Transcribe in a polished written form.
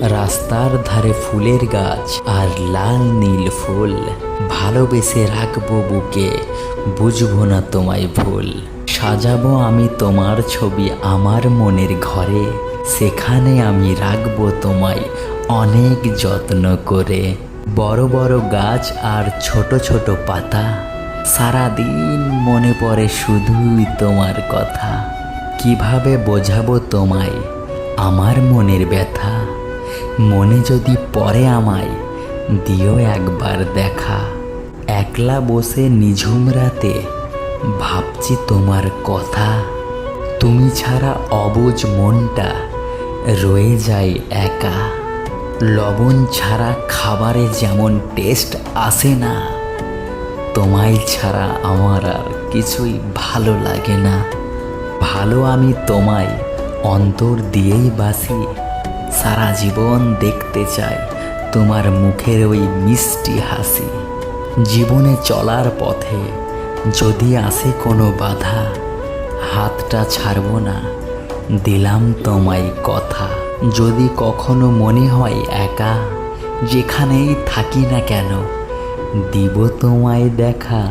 রাস্তার ধারে ফুলের গাছ আর লাল নীল ফুল, ভালোবেসে রাখবো বুকে, বুঝবো না তোমায় ভুল। সাজাবো আমি তোমার ছবি আমার মনের ঘরে, সেখানে আমি রাখবো তোমায় অনেক যত্ন করে। বড় বড় গাছ আর ছোট ছোট পাতা, সারাদিন মনে পড়ে শুধুই তোমার কথা। কিভাবে বোঝাবো তোমায় আমার মনের ব্যথা, মনে যদি পড়ে আমায় দিও একবার দেখা। একলা বসে নিঝুম রাতে ভাবছি তোমার কথা, তুমি ছাড়া অবুঝ মনটা রয়ে যায় একা। লবণ ছাড়া খাবারে যেমন টেস্ট আসে না, তোমায় ছাড়া আমার আর কিছুই ভালো লাগে না। ভালো আমি তোমায় অন্তর দিয়েই বাসি, সারা জীবন দেখতে চাই তোমার মুখের ওই মিষ্টি হাসি। জীবনে চলার পথে যদি আসে কোনো বাধা, হাতটা ছাড়ব না, দিলাম তোমায় কথা। যদি কখনো মনে হয় একা, যেখানেই থাকি না কেন দিব তোমায় দেখা।